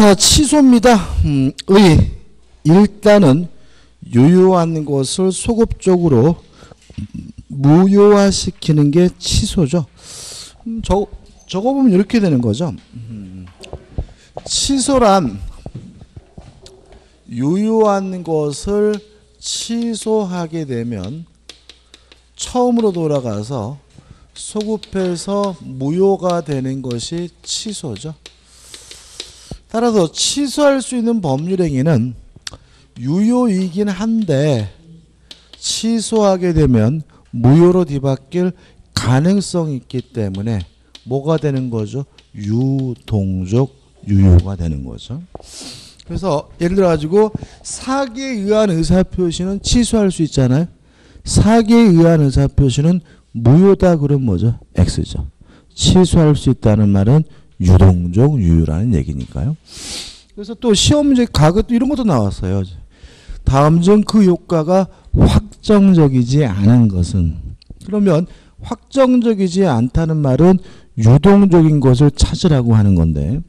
자, 취소입니다. 일단은 유효한 것을 소급적으로 무효화시키는 게 취소죠. 저거 보면 이렇게 되는 거죠. 취소란 유효한 것을 취소하게 되면 처음으로 돌아가서 소급해서 무효가 되는 것이 취소죠. 따라서 취소할 수 있는 법률행위는 유효이긴 한데 취소하게 되면 무효로 뒤바뀔 가능성이 있기 때문에 뭐가 되는 거죠? 유동적 유효가 되는 거죠. 그래서 예를 들어 가지고 사기에 의한 의사표시는 취소할 수 있잖아요. 사기에 의한 의사표시는 무효다 그러면 뭐죠? X죠. 취소할 수 있다는 말은 유동적 유효라는 얘기니까요. 그래서 또 시험 문제 가급 이런 것도 나왔어요. 다음 중 그 효과가 확정적이지 않은 것은, 그러면 확정적이지 않다는 말은 유동적인 것을 찾으라고 하는 건데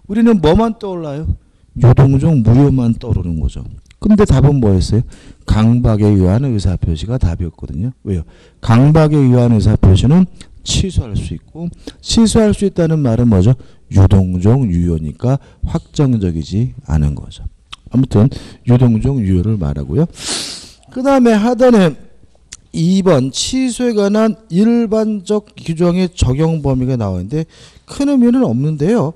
우리는 뭐만 떠올라요? 유동적 무효만 떠오르는 거죠. 근데 답은 뭐였어요? 강박에 의한 의사표시가 답이었거든요. 왜요? 강박에 의한 의사표시는 취소할 수 있고 취소할 수 있다는 말은 뭐죠? 유동적 유효니까 확정적이지 않은 거죠. 아무튼 유동적 유효를 말하고요. 그 다음에 하단에 2번 취소에 관한 일반적 규정의 적용 범위가 나오는데 큰 의미는 없는데요.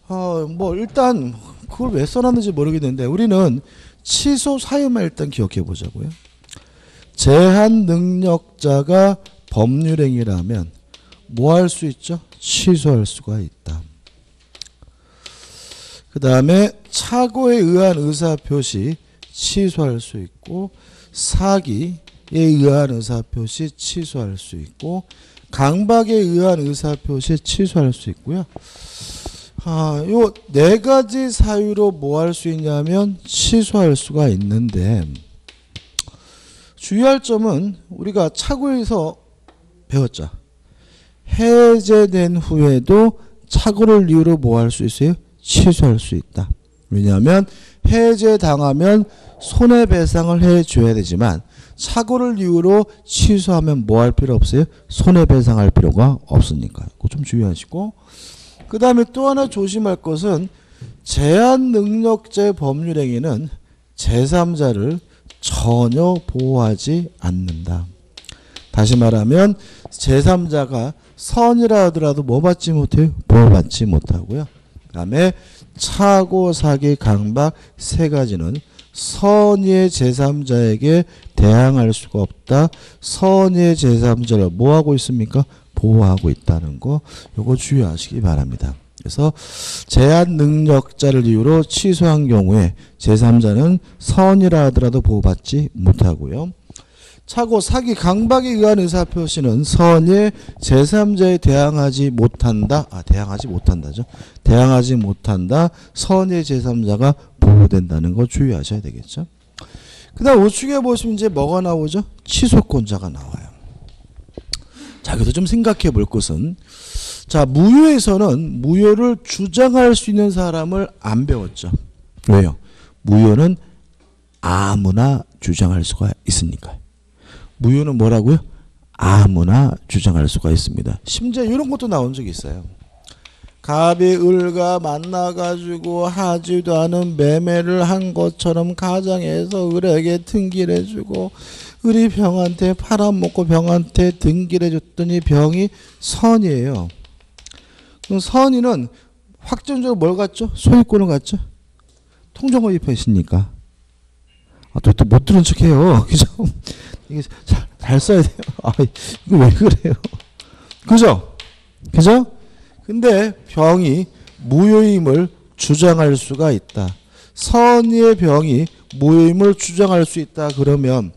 뭐 일단 그걸 왜 써놨는지 모르겠는데 우리는 취소 사유만 일단 기억해 보자고요. 제한 능력자가 법률행위라면 뭐 할 수 있죠? 취소할 수가 있다. 그 다음에 착오에 의한 의사표시 취소할 수 있고 사기에 의한 의사표시 취소할 수 있고 강박에 의한 의사표시 취소할 수 있고요. 요 네 가지 사유로 뭐 할 수 있냐면 취소할 수가 있는데 주의할 점은 우리가 착오에서 배웠죠. 해제된 후에도 착오를 이유로 뭐 할 수 있어요? 취소할 수 있다. 왜냐하면 해제당하면 손해배상을 해줘야 되지만 착오를 이유로 취소하면 뭐 할 필요 없어요? 손해배상할 필요가 없으니까요. 그거 좀 주의하시고 그 다음에 또 하나 조심할 것은 제한 능력자의 법률행위는 제3자를 전혀 보호하지 않는다. 다시 말하면 제3자가 선이라 하더라도 뭐 받지 못해요? 보호받지 못하고요. 그 다음에 착오, 사기, 강박 세 가지는 선의의 제3자에게 대항할 수가 없다. 선의의 제3자를 뭐 하고 있습니까? 보호하고 있다는 거 요거 주의하시기 바랍니다. 그래서 제한 능력자를 이유로 취소한 경우에 제3자는 선이라 하더라도 보호받지 못하고요. 착오, 사기, 강박에 의한 의사표시는 선의 제3자에 대항하지 못한다. 대항하지 못한다죠. 대항하지 못한다. 선의 제3자가 보호된다는 거 주의하셔야 되겠죠. 그 다음 우측에 보시면 이제 뭐가 나오죠? 취소권자가 나와요. 자, 여기서 좀 생각해 볼 것은 자, 무효에서는 무효를 주장할 수 있는 사람을 안 배웠죠. 왜요? 무효는 아무나 주장할 수가 있으니까요. 무효는 뭐라고요? 아무나 주장할 수가 있습니다. 심지어 이런 것도 나온 적이 있어요. 갑이 을과 만나가지고 하지도 않은 매매를 한 것처럼 가정에서 을에게 등기해주고 을이 병한테 팔아먹고 병한테 등기해줬더니 병이 선이에요. 그럼 선이는 확정적으로 뭘 갖죠? 소유권을 갖죠? 통정을 입혔으니까. 또 못 들은 척해요. 그죠? 이게 잘 써야 돼요. 이거 왜 그래요? 그죠? 그죠? 근데 병이 무효임을 주장할 수가 있다. 선의의 병이 무효임을 주장할 수 있다. 그러면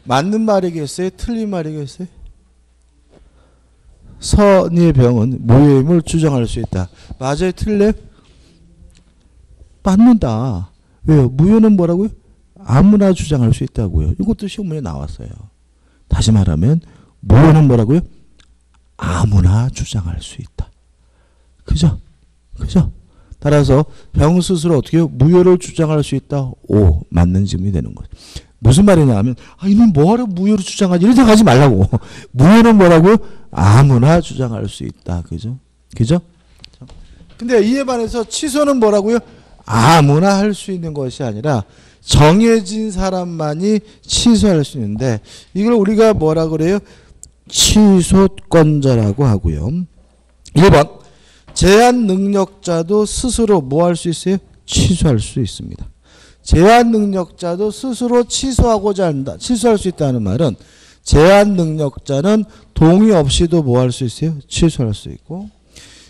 맞는 말이겠어요? 틀린 말이겠어요? 선의의 병은 무효임을 주장할 수 있다. 맞아요? 틀려요? 맞는다. 왜요? 무효는 뭐라고요? 아무나 주장할 수 있다고요. 이것도 시험문에 나왔어요. 다시 말하면 무효는 뭐라고요? 아무나 주장할 수 있다. 그죠? 그죠? 따라서 병 스스로 어떻게 해요? 무효를 주장할 수 있다. 오, 맞는 질문이 되는 거죠. 무슨 말이냐 하면 이놈 뭐하러 무효를 주장하지? 이런 생각하지 말라고. 무효는 뭐라고요? 아무나 주장할 수 있다. 그죠? 그죠? 근데 이에 반해서 취소는 뭐라고요? 아무나 할 수 있는 것이 아니라 정해진 사람만이 취소할 수 있는데 이걸 우리가 뭐라 그래요? 취소권자라고 하고요. 1번 제한 능력자도 스스로 뭐 할 수 있어요? 취소할 수 있습니다. 제한 능력자도 스스로 취소하고자 한다. 취소할 수 있다는 말은 제한 능력자는 동의 없이도 뭐 할 수 있어요? 취소할 수 있고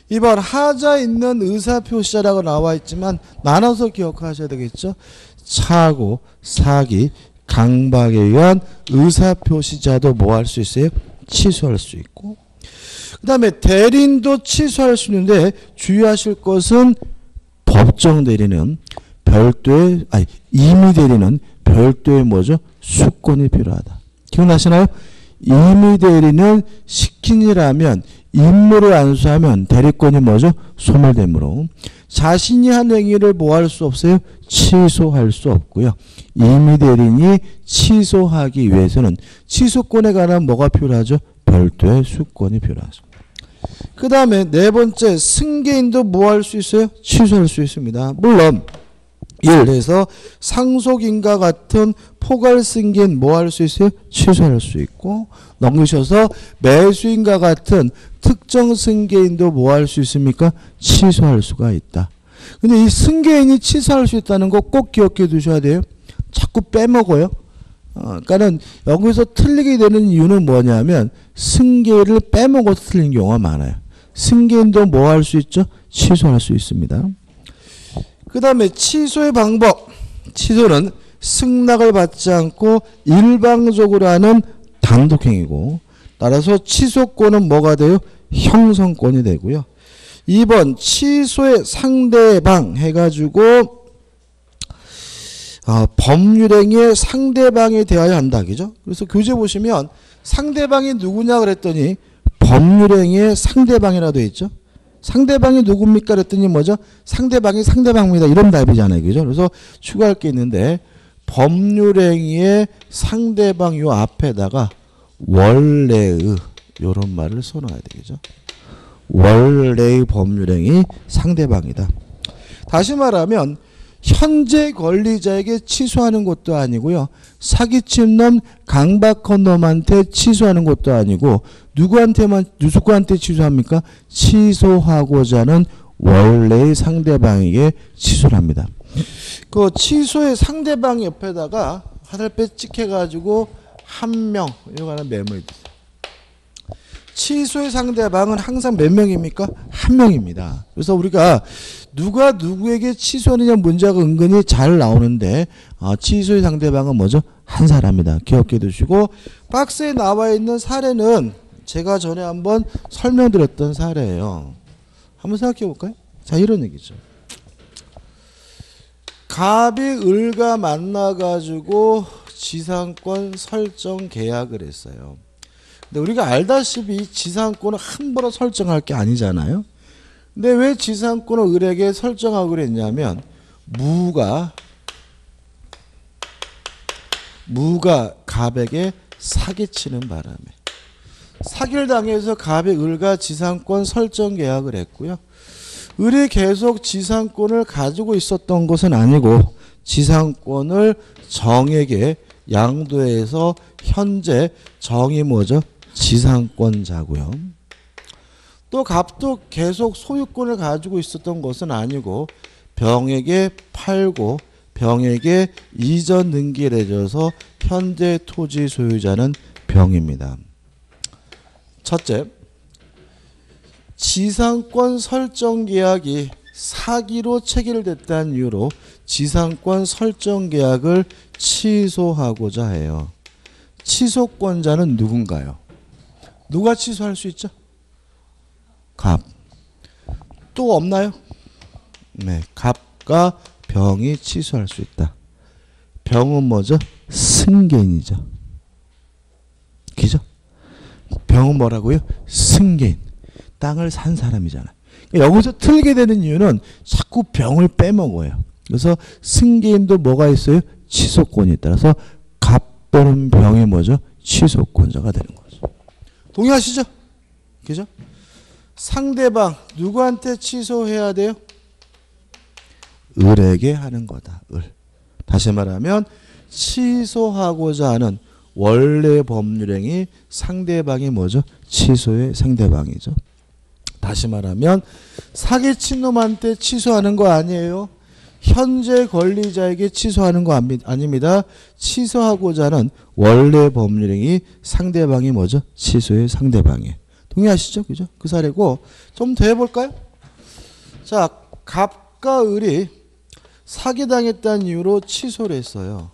2번 하자 있는 의사표시자라고 나와 있지만 나눠서 기억하셔야 되겠죠. 착오, 사기, 강박에 의한 의사표시자도 뭐 할 수 있어요? 취소할 수 있고 그 다음에 대리인도 취소할 수 있는데 주의하실 것은 법정 대리는 별도의 임의 대리는 별도의 뭐죠? 수권이 필요하다. 기억나시나요? 임의 대리는 시킨 일하면 임무를 안수하면 대리권이 뭐죠? 소멸되므로 자신이 한 행위를 뭐 할 수 없어요? 취소할 수 없고요. 임의 대리인이 취소하기 위해서는 취소권에 관한 뭐가 필요하죠? 별도의 수권이 필요하죠. 그 다음에 네 번째 승계인도 뭐 할 수 있어요? 취소할 수 있습니다. 물론 예를 들어서 상속인과 같은 포괄 승계인 뭐 할 수 있어요? 취소할 수 있고 넘기셔서 매수인과 같은 특정 승계인도 뭐 할 수 있습니까? 취소할 수가 있다. 근데 이 승계인이 취소할 수 있다는 거 꼭 기억해 두셔야 돼요. 자꾸 빼먹어요. 그러니까는 여기서 틀리게 되는 이유는 뭐냐면 승계를 빼먹어서 틀린 경우가 많아요. 승계인도 뭐 할 수 있죠? 취소할 수 있습니다. 그 다음에 취소의 방법. 취소는 승낙을 받지 않고 일방적으로 하는 단독행위고 따라서 취소권은 뭐가 돼요? 형성권이 되고요. 2번 취소의 상대방 해가지고 법률행위의 상대방이 되어야 한다. 그죠? 그래서 교재 보시면 상대방이 누구냐 그랬더니 법률행위의 상대방이라 되어 있죠. 상대방이 누굽니까 그랬더니 뭐죠? 상대방이 상대방입니다. 이런 답이잖아요. 그죠? 그래서 추가할 게 있는데 법률행위의 상대방 요 앞에다가 원래의 요런 말을 써놔야 되겠죠. 원래의 법률행위 상대방이다. 다시 말하면 현재 권리자에게 취소하는 것도 아니고요. 사기친 놈, 강박한 놈한테 취소하는 것도 아니고 누구한테 취소합니까? 취소하고자 하는 원래의 상대방에게 취소를 합니다. 그 취소의 상대방 옆에다가 하늘배 찍혀가지고 한 명 이거 하나 메모해 주세요. 취소의 상대방은 항상 몇 명입니까? 한 명입니다. 그래서 우리가 누가 누구에게 취소하느냐 문제가 은근히 잘 나오는데 취소의 상대방은 뭐죠? 한 사람이다. 기억해 두시고 박스에 나와 있는 사례는 제가 전에 한번 설명드렸던 사례예요. 한번 생각해 볼까요? 자, 이런 얘기죠. 갑이 을과 만나가지고 지상권 설정 계약을 했어요. 근데 우리가 알다시피 지상권을 함부로 설정할 게 아니잖아요. 근데 왜 지상권을 을에게 설정하기로 했냐면 무가 갑에게 사기치는 바람에 사기를 당해서 갑이 을과 지상권 설정 계약을 했고요. 을이 계속 지상권을 가지고 있었던 것은 아니고 지상권을 정에게 양도해서 현재 정이 뭐죠? 지상권자고요. 또 갑도 계속 소유권을 가지고 있었던 것은 아니고 병에게 팔고 병에게 이전 등기를 해줘서 현재 토지 소유자는 병입니다. 첫째, 지상권 설정 계약이 사기로 체결됐다는 이유로 지상권 설정 계약을 취소하고자 해요. 취소권자는 누군가요? 누가 취소할 수 있죠? 갑. 또 없나요? 네, 갑과 병이 취소할 수 있다. 병은 뭐죠? 승계인이죠. 그죠? 병은 뭐라고요? 승계인. 땅을 산 사람이잖아요. 여기서 틀게 되는 이유는 자꾸 병을 빼먹어요. 그래서 승계인도 뭐가 있어요? 취소권이 따라서 갑 또는 병이 뭐죠? 취소권자가 되는 거죠. 동의하시죠? 그죠? 상대방 누구한테 취소해야 돼요? 을에게 하는 거다. 을. 다시 말하면 취소하고자 하는 원래 법률행위 상대방이 뭐죠? 취소의 상대방이죠. 다시 말하면 사기친 놈한테 취소하는 거 아니에요. 현재 권리자에게 취소하는 거 아닙니다. 취소하고자 하는 원래 법률행위 상대방이 뭐죠? 취소의 상대방이에요. 동의하시죠? 그죠? 그 사례고 좀 더 해볼까요? 자, 갑과 을이 사기당했다는 이유로 취소를 했어요.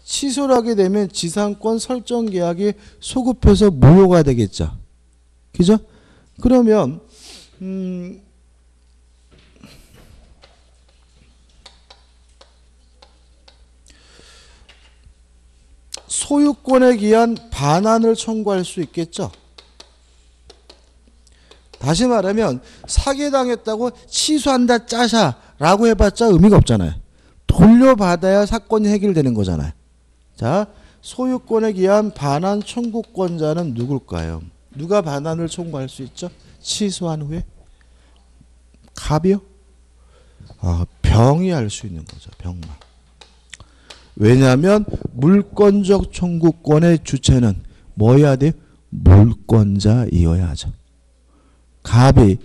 취소를 하게 되면 지상권 설정 계약이 소급해서 무효가 되겠죠. 그죠? 그러면 소유권에 기한 반환을 청구할 수 있겠죠. 다시 말하면 사기당했다고 취소한다 짜샤라고 해봤자 의미가 없잖아요. 돌려받아야 사건이 해결되는 거잖아요. 자, 소유권에 기한 반환 청구권자는 누굴까요? 누가 반환을 청구할 수 있죠? 취소한 후에? 갑이요? 병이 할 수 있는 거죠. 병만. 왜냐하면 물권적 청구권의 주체는 뭐여야 돼요? 물권자이어야 하죠. 갑이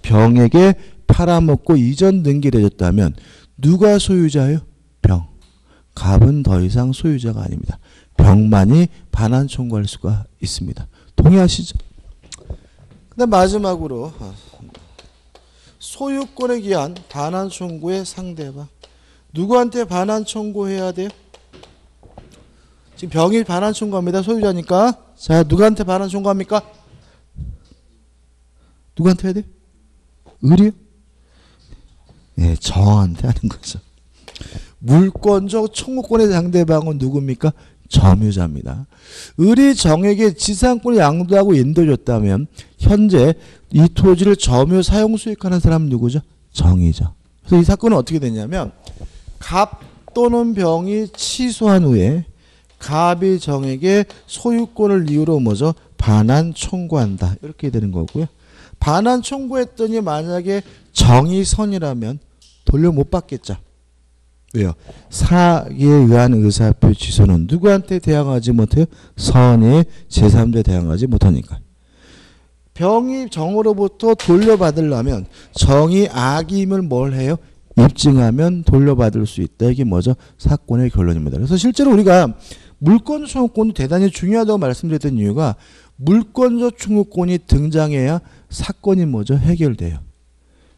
병에게 팔아먹고 이전 등기를 해줬다면 누가 소유자예요? 병. 갑은 더 이상 소유자가 아닙니다. 병만이 반환 청구할 수가 있습니다. 동의하시죠? 그다음 마지막으로 소유권에 기한 반환 청구의 상대방. 누구한테 반환 청구해야 돼요? 지금 병이 반환 청구합니다. 소유자니까. 자, 누구한테 반환 청구합니까? 누구한테 해야 돼요? 을이요? 네, 정한테 하는 거죠. 물권적 청구권의 상대방은 누굽니까? 점유자입니다. 을이 정에게 지상권을 양도하고 인도줬다면 현재 이 토지를 점유 사용 수익하는 사람은 누구죠? 정이죠. 그래서 이 사건은 어떻게 되냐면 갑 또는 병이 취소한 후에 갑이 정에게 소유권을 이유로 뭐죠? 반환 청구한다. 이렇게 되는 거고요. 반환 청구했더니 만약에 정이 선이라면 돌려 못 받겠죠. 왜요? 사기에 의한 의사표 취소는 누구한테 대항하지 못해요? 선의 제3자 대항하지 못하니까. 병이 정으로부터 돌려받으려면 정이 악임을 뭘 해요? 입증하면 돌려받을 수 있다. 이게 뭐죠? 사건의 결론입니다. 그래서 실제로 우리가 물권적 청구권이 대단히 중요하다고 말씀드렸던 이유가 물권적 청구권이 등장해야 사건이 뭐죠? 해결돼요.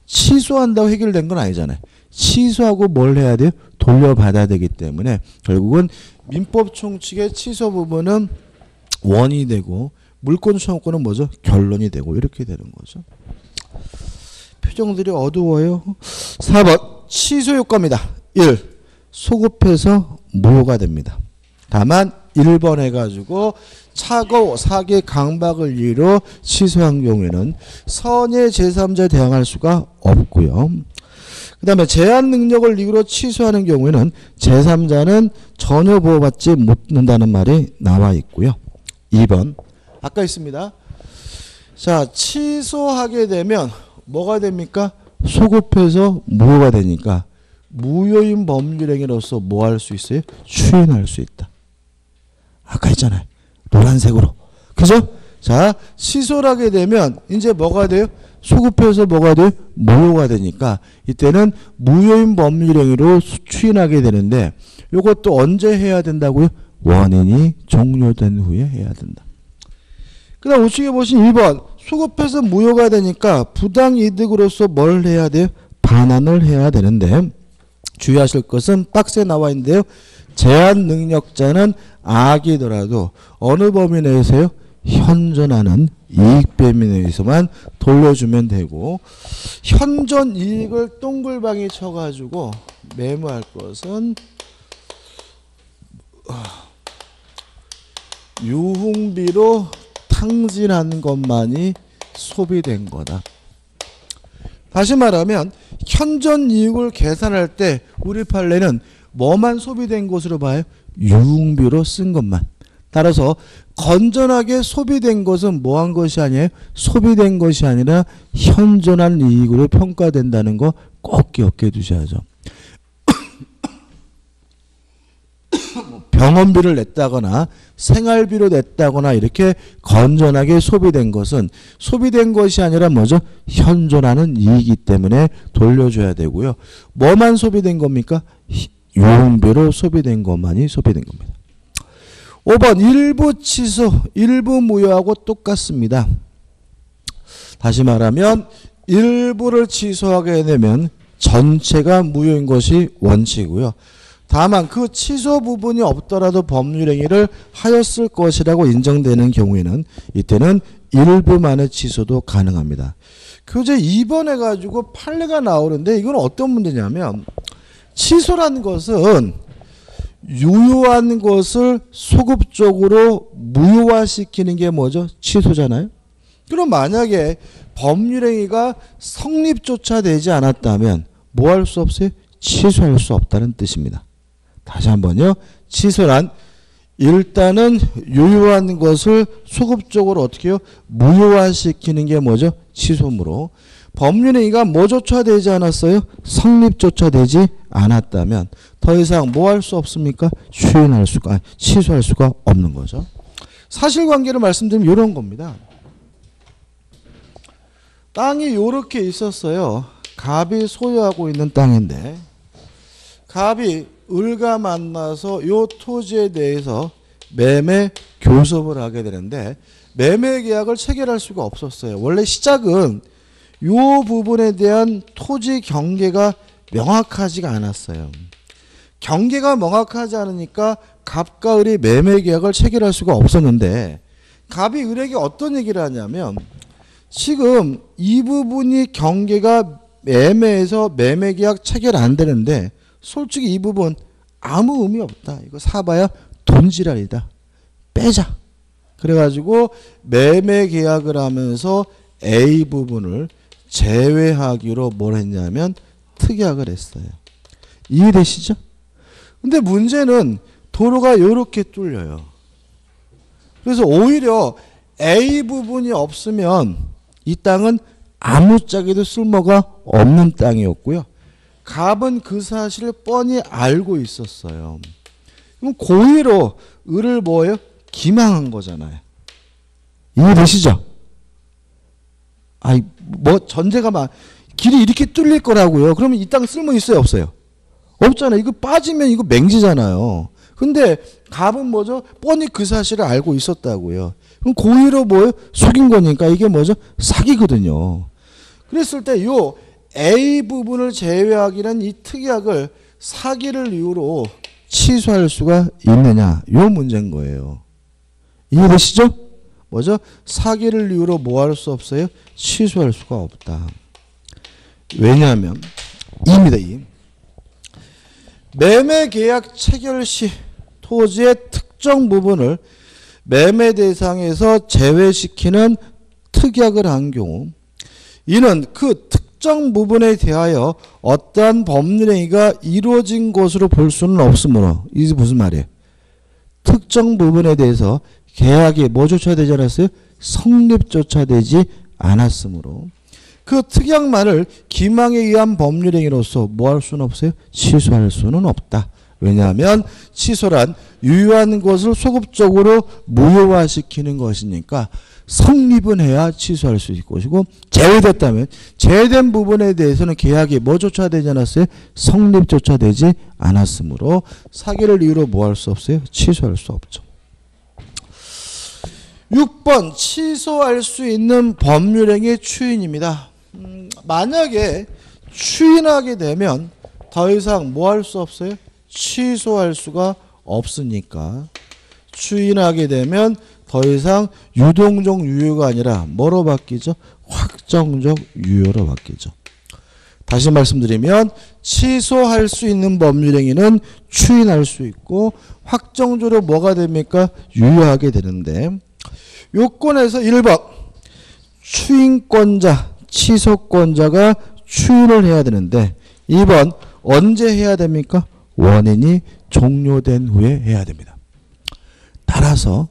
취소한다고 해결된 건 아니잖아요. 취소하고 뭘 해야 돼요? 돌려받아야 되기 때문에 결국은 민법 총칙의 취소 부분은 원이 되고 물권 청구권은 뭐죠? 결론이 되고 이렇게 되는 거죠. 표정들이 어두워요. 4번 취소 효과입니다. 1. 소급해서 무효가 됩니다. 다만 1번 해가지고 착오, 사기, 강박을 이유로 취소한 경우에는 선의 제3자에 대항할 수가 없고요. 그 다음에 제한 능력을 이유로 취소하는 경우에는 제3자는 전혀 보호받지 못한다는 말이 나와 있고요. 2번 아까 있습니다. 자, 취소하게 되면 뭐가 됩니까? 소급해서 무효가 되니까 무효인 법률행위로서 뭐 할 수 있어요? 추인할 수 있다. 아까 했잖아요. 노란색으로. 그죠? 자, 취소를 하게 되면 이제 뭐가 돼요? 소급해서 뭐가 돼요? 무효가 되니까 이때는 무효인 법률행위로 추인하게 되는데 이것도 언제 해야 된다고요? 원인이 종료된 후에 해야 된다. 그 다음 우측에 보신 2번 소급해서 무효가 되니까 부당이득으로서 뭘 해야 돼요? 반환을 해야 되는데 주의하실 것은 박스에 나와 있는데요. 제한 능력자는 악이더라도 어느 범위 내에서요? 현존하는 이익 범위 내에서만 돌려주면 되고 현존 이익을 동글방이 쳐가지고 메모할 것은 유흥비로 탕진한 것만이 소비된 거다. 다시 말하면 현존 이익을 계산할 때 우리 판례는 뭐만 소비된 것으로 봐요? 유흥비로 쓴 것만. 따라서 건전하게 소비된 것은 뭐한 것이 아니에요? 소비된 것이 아니라 현존한 이익으로 평가된다는 거 꼭 기억해 두셔야죠. 병원비를 냈다거나 생활비로 냈다거나 이렇게 건전하게 소비된 것은 소비된 것이 아니라 뭐죠? 현존하는 이익이기 때문에 돌려줘야 되고요. 뭐만 소비된 겁니까? 유흥비로 소비된 것만이 소비된 겁니다. 5번 일부 취소, 일부 무효하고 똑같습니다. 다시 말하면 일부를 취소하게 되면 전체가 무효인 것이 원칙이고요. 다만 그 취소 부분이 없더라도 법률행위를 하였을 것이라고 인정되는 경우에는 이때는 일부만의 취소도 가능합니다. 교재 2번에 가지고 판례가 나오는데 이건 어떤 문제냐면 취소라는 것은 유효한 것을 소급적으로 무효화시키는 게 뭐죠? 취소잖아요. 그럼 만약에 법률행위가 성립조차 되지 않았다면 뭐 할 수 없어요? 취소할 수 없다는 뜻입니다. 다시 한번요. 취소란 일단은 유효한 것을 소급적으로 어떻게 해요? 무효화시키는 게 뭐죠? 취소므로 법률행위가 뭐조차 되지 않았어요? 성립조차 되지 않았다면 더 이상 뭐 할 수 없습니까? 취소할 수가 없는 거죠. 사실관계를 말씀드리면 이런 겁니다. 땅이 이렇게 있었어요. 갑이 소유하고 있는 땅인데 갑이 을과 만나서 이 토지에 대해서 매매 교섭을 하게 되는데 매매 계약을 체결할 수가 없었어요. 원래 시작은 이 부분에 대한 토지 경계가 명확하지가 않았어요. 경계가 명확하지 않으니까 갑과 을이 매매 계약을 체결할 수가 없었는데 갑이 을에게 어떤 얘기를 하냐면 지금 이 부분이 경계가 애매해서 매매 계약 체결 안 되는데 솔직히 이 부분 아무 의미 없다. 이거 사봐야 돈지랄이다. 빼자. 그래가지고 매매 계약을 하면서 A 부분을 제외하기로 뭘 했냐면 특약을 했어요. 이해되시죠? 근데 문제는 도로가 이렇게 뚫려요. 그래서 오히려 A 부분이 없으면 이 땅은 아무짝에도 쓸모가 없는 땅이었고요. 갑은 그 사실을 뻔히 알고 있었어요. 그럼 고의로 을을 뭐예요? 기망한 거잖아요. 이해되시죠? 아이 뭐 전제가 막 길이 이렇게 뚫릴 거라고요. 그러면 이 땅 쓸모 있어요, 없어요? 없잖아요. 이거 빠지면 이거 맹지잖아요. 근데 갑은 뭐죠? 뻔히 그 사실을 알고 있었다고요. 그럼 고의로 뭐예요? 속인 거니까 이게 뭐죠? 사기거든요. 그랬을 때 요 A 부분을 제외하기는 이 특약을 사기를 이유로 취소할 수가 있느냐? 요 문제인 거예요. 이해되시죠? 뭐죠? 사기를 이유로 뭐 할 수 없어요? 취소할 수가 없다. 왜냐하면 이입니다. 이. 매매 계약 체결 시 토지의 특정 부분을 매매 대상에서 제외시키는 특약을 한 경우 이는 그 특정 부분에 대하여 어떠한 법률행위가 이루어진 것으로 볼 수는 없으므로 이게 무슨 말이에요? 특정 부분에 대해서 계약이 뭐조차 되지 않았어요? 성립조차 되지 않았으므로 그 특약만을 기망에 의한 법률행위로서 뭐 할 수는 없어요? 취소할 수는 없다. 왜냐하면 취소란 유효한 것을 소급적으로 무효화시키는 것이니까 성립은 해야 취소할 수 있을 것이고 제외됐다면 제외된 부분에 대해서는 계약이 뭐조차 되지 않았어요? 성립조차 되지 않았으므로 사기를 이유로 뭐 할 수 없어요? 취소할 수 없죠. 6번 취소할 수 있는 법률행위 추인입니다. 만약에 추인하게 되면 더 이상 뭐 할 수 없어요? 취소할 수가 없으니까 추인하게 되면 더 이상 유동적 유효가 아니라 뭐로 바뀌죠? 확정적 유효로 바뀌죠. 다시 말씀드리면 취소할 수 있는 법률행위는 추인할 수 있고 확정적으로 뭐가 됩니까? 유효하게 되는데 요건에서 1번 추인권자, 취소권자가 추인을 해야 되는데 2번 언제 해야 됩니까? 원인이 종료된 후에 해야 됩니다. 따라서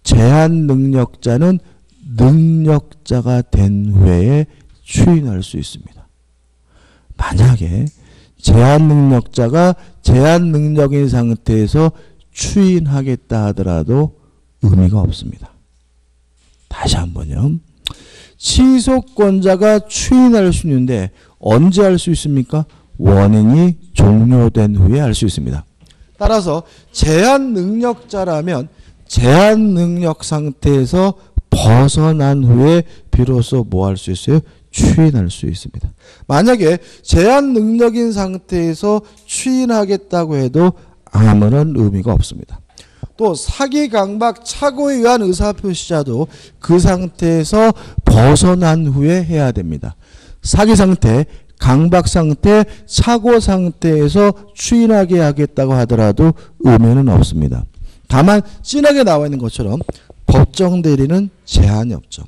제한 능력자는 능력자가 된 후에 추인할 수 있습니다. 만약에 제한 능력자가 제한 능력인 상태에서 추인하겠다 하더라도 의미가 없습니다. 다시 한번요. 취소권자가 추인할 수 있는데 언제 할 수 있습니까? 원인이 종료된 후에 할 수 있습니다. 따라서 제한 능력자라면 제한 능력 상태에서 벗어난 후에 비로소 뭐 할 수 있어요? 추인할 수 있습니다. 만약에 제한 능력인 상태에서 추인하겠다고 해도 아무런 의미가 없습니다. 또 사기, 강박, 착오에 의한 의사표시자도 그 상태에서 벗어난 후에 해야 됩니다. 사기 상태, 강박 상태, 착오 상태에서 추인하게 하겠다고 하더라도 의미는 없습니다. 다만 진하게 나와 있는 것처럼 법정 대리는 제한이 없죠.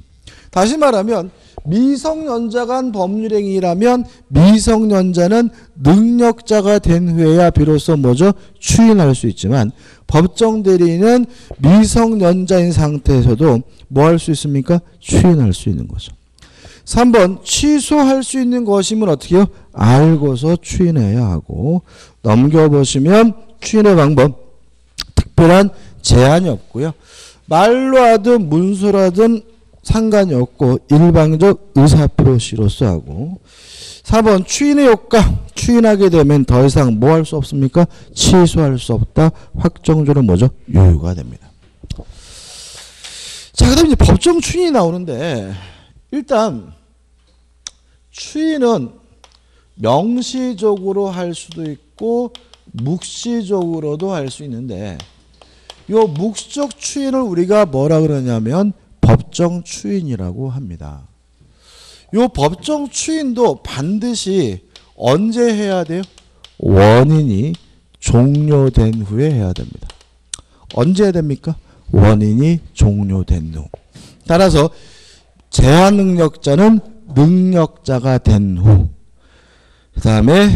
다시 말하면 미성년자가 한 법률행위라면 미성년자는 능력자가 된 후에야 비로소 뭐죠? 추인할 수 있지만 법정 대리인은 미성년자인 상태에서도 뭐 할 수 있습니까? 추인할 수 있는 거죠. 3번 취소할 수 있는 것이면 어떻게 해요? 알고서 추인해야 하고 넘겨보시면 추인의 방법 특별한 제한이 없고요. 말로 하든 문서로 하든 상관이 없고 일방적 의사표시로서 하고 4번 추인의 효과 추인하게 되면 더 이상 뭐 할 수 없습니까? 취소할 수 없다. 확정적으로 뭐죠? 유효가 됩니다. 자, 그 다음에 이제 법정 추인이 나오는데 일단 추인은 명시적으로 할 수도 있고 묵시적으로도 할 수 있는데 요 묵시적 추인을 우리가 뭐라 그러냐면 법정 추인이라고 합니다. 요 법정 추인도 반드시 언제 해야 돼요? 원인이 종료된 후에 해야 됩니다. 언제 해야 됩니까? 원인이 종료된 후. 따라서 제한 능력자는 능력자가 된 후. 그 다음에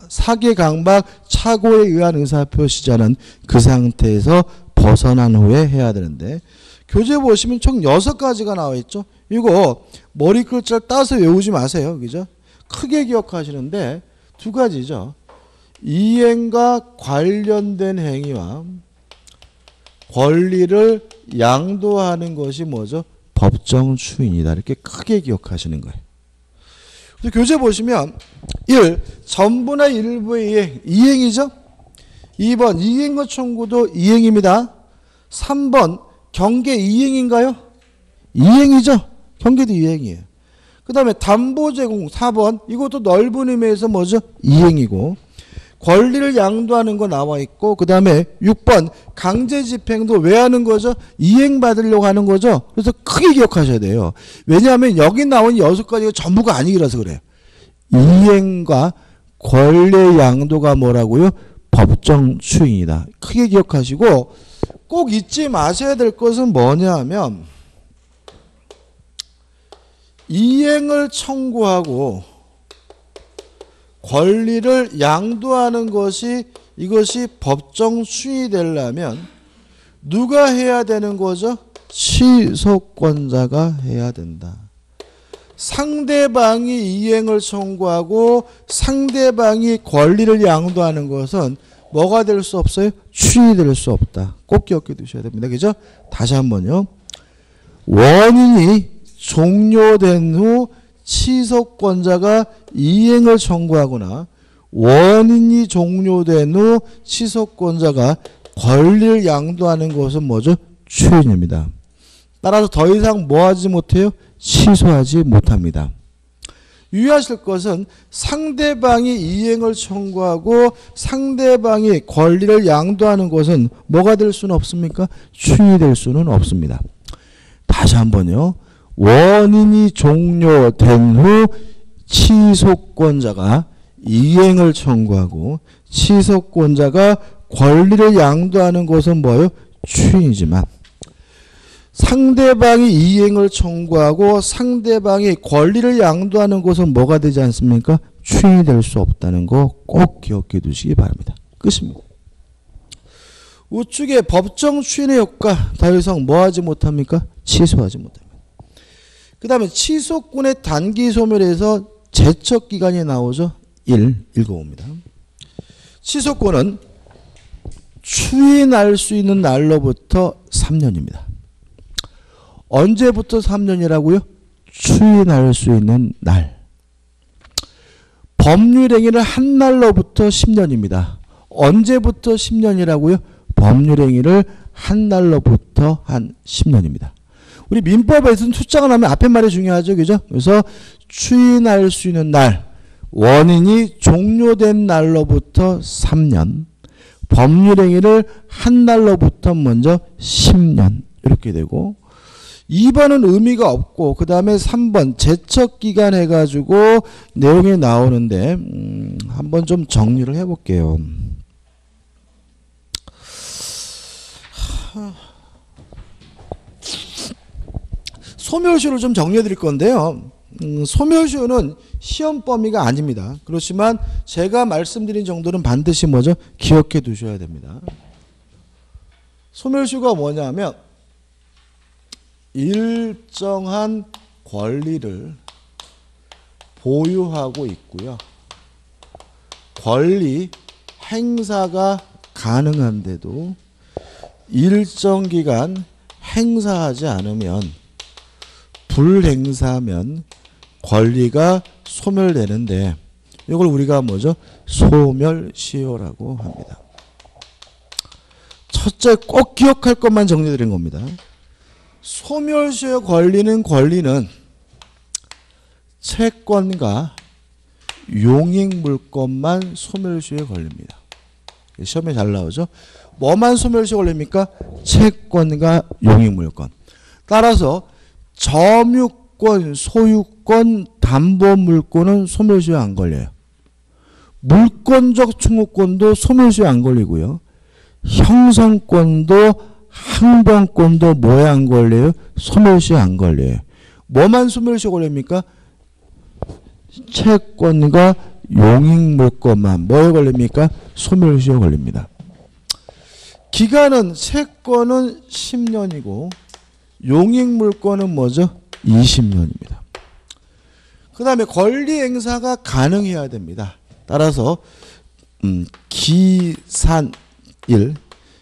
사기, 강박, 착오에 의한 의사표시자는 그 상태에서 벗어난 후에 해야 되는데 교재 보시면 총 6가지가 나와 있죠. 이거 머리 글자를 따서 외우지 마세요. 그죠? 크게 기억하시는데 2가지죠. 이행과 관련된 행위와 권리를 양도하는 것이 뭐죠? 법정 추인이다. 이렇게 크게 기억하시는 거예요. 그래서 교재 보시면 1. 전부나 일부의 이행. 이행이죠. 2번 이행과 청구도 이행입니다. 3번 경계 이행인가요? 이행이죠. 경계도 이행이에요. 그 다음에 담보 제공 4번 이것도 넓은 의미에서 뭐죠? 이행이고 권리를 양도하는 거 나와 있고 그 다음에 6번 강제 집행도 왜 하는 거죠? 이행 받으려고 하는 거죠. 그래서 크게 기억하셔야 돼요. 왜냐하면 여기 나온 6가지가 전부가 아니라서 그래요. 이행과 권리 양도가 뭐라고요? 법정 추인이다. 크게 기억하시고 꼭 잊지 마셔야 될 것은 뭐냐 하면 이행을 청구하고 권리를 양도하는 것이 이것이 법정 추인이 되려면 누가 해야 되는 거죠? 취소권자가 해야 된다. 상대방이 이행을 청구하고 상대방이 권리를 양도하는 것은 뭐가 될 수 없어요? 추인이 될 수 없다. 꼭 기억해 두셔야 됩니다. 그죠? 다시 한번요. 원인이 종료된 후 취소권자가 이행을 청구하거나 원인이 종료된 후 취소권자가 권리를 양도하는 것은 뭐죠? 추인입니다. 따라서 더 이상 뭐 하지 못해요? 취소하지 못합니다. 유의하실 것은 상대방이 이행을 청구하고 상대방이 권리를 양도하는 것은 뭐가 될 수는 없습니까? 추인이 될 수는 없습니다. 다시 한번요. 원인이 종료된 후 취소권자가 이행을 청구하고 취소권자가 권리를 양도하는 것은 뭐예요? 추인이지만 상대방이 이행을 청구하고 상대방이 권리를 양도하는 것은 뭐가 되지 않습니까? 추인이 될 수 없다는 거 꼭 기억해 두시기 바랍니다. 끝입니다. 우측에 법정 추인의 효과 더 이상 뭐하지 못합니까? 취소하지 못합니다. 그 다음에 취소권의 단기 소멸에서 제척기간이 나오죠. 1 읽어봅니다. 취소권은 추인할 수 있는 날로부터 3년입니다. 언제부터 3년이라고요? 추인할 수 있는 날. 법률행위를 한 날로부터 10년입니다. 언제부터 10년이라고요? 법률행위를 한 날로부터 한 10년입니다. 우리 민법에서는 숫자가 나오면 앞에 말이 중요하죠. 그죠? 그래서 추인할 수 있는 날, 원인이 종료된 날로부터 3년, 법률행위를 한 날로부터 먼저 10년 이렇게 되고 2번은 의미가 없고 그 다음에 3번 제척기간 해가지고 내용이 나오는데 한번 좀 정리를 해볼게요. 소멸시효를 좀 정리해 드릴 건데요. 소멸시효는 시험 범위가 아닙니다. 그렇지만 제가 말씀드린 정도는 반드시 뭐죠? 기억해 두셔야 됩니다. 소멸시효가 뭐냐면 일정한 권리를 보유하고 있고요. 권리 행사가 가능한데도 일정 기간 행사하지 않으면 불행사하면 권리가 소멸되는데 이걸 우리가 뭐죠? 소멸시효라고 합니다. 첫째 꼭 기억할 것만 정리드린 겁니다. 소멸시효 권리는 채권과 용익물건만 소멸시효에 걸립니다. 시험에 잘 나오죠? 뭐만 소멸시효 걸립니까? 채권과 용익물건. 따라서 점유권, 소유권, 담보물권은 소멸시효 안 걸려요. 물권적 청구권도 소멸시효 안 걸리고요. 형성권도 항변권도 뭐에 안 걸려요? 소멸시효 안 걸려요. 뭐만 소멸시효 걸립니까? 채권과 용익물권만 뭐에 걸립니까? 소멸시효 걸립니다. 기간은 채권은 10년이고 용익물권은 뭐죠? 20년입니다. 그 다음에 권리 행사가 가능해야 됩니다. 따라서 기산일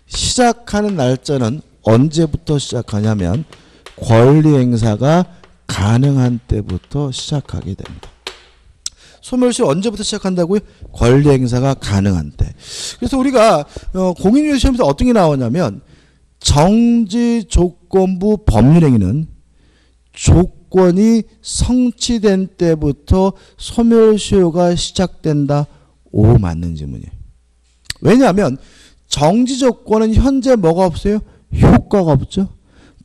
시작하는 날짜는 언제부터 시작하냐면 권리 행사가 가능한 때부터 시작하게 됩니다. 소멸시효 언제부터 시작한다고요? 권리 행사가 가능한 때. 그래서 우리가 공인중개사 시험에서 어떤 게 나오냐면 정지조건부 법률행위는 조건이 성취된 때부터 소멸시효가 시작된다. 오, 맞는 질문이에요. 왜냐하면 정지조건은 현재 뭐가 없어요? 효과가 없죠.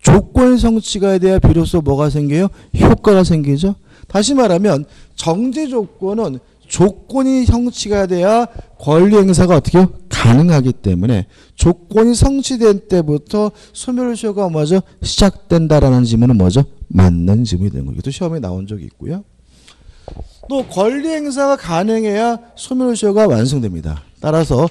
조건이 성취가 돼야 비로소 뭐가 생겨요? 효과가 생기죠. 다시 말하면 정지조건은 조건이 성취가 돼야 권리 행사가 어떻게 해요? 가능하기 때문에 조건이 성취된 때부터 소멸시효가 뭐죠? 시작된다라는 질문은 뭐죠? 맞는 질문이 되는 거예요. 이것도 시험에 나온 적이 있고요. 또 권리 행사가 가능해야 소멸시효가 완성됩니다. 따라서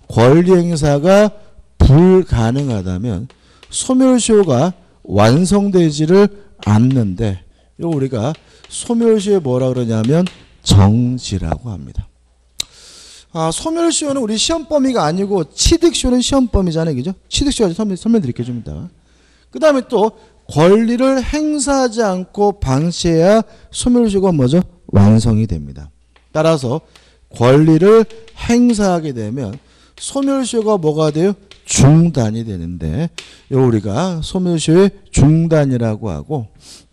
권리 행사가 불가능하다면 소멸시효가 완성되지를 않는데 이거 우리가 소멸시효 뭐라 그러냐면 정지라고 합니다. 소멸시효는 우리 시험 범위가 아니고 취득시효는 시험 범위잖아요. 그죠? 취득시효 설명드릴게요. 좀 이따. 그 다음에 또 권리를 행사하지 않고 방치해야 소멸시효가 뭐죠? 완성이 됩니다. 따라서 권리를 행사하게 되면 소멸시효가 뭐가 돼요? 중단이 되는데 요 우리가 소멸시효의 중단이라고 하고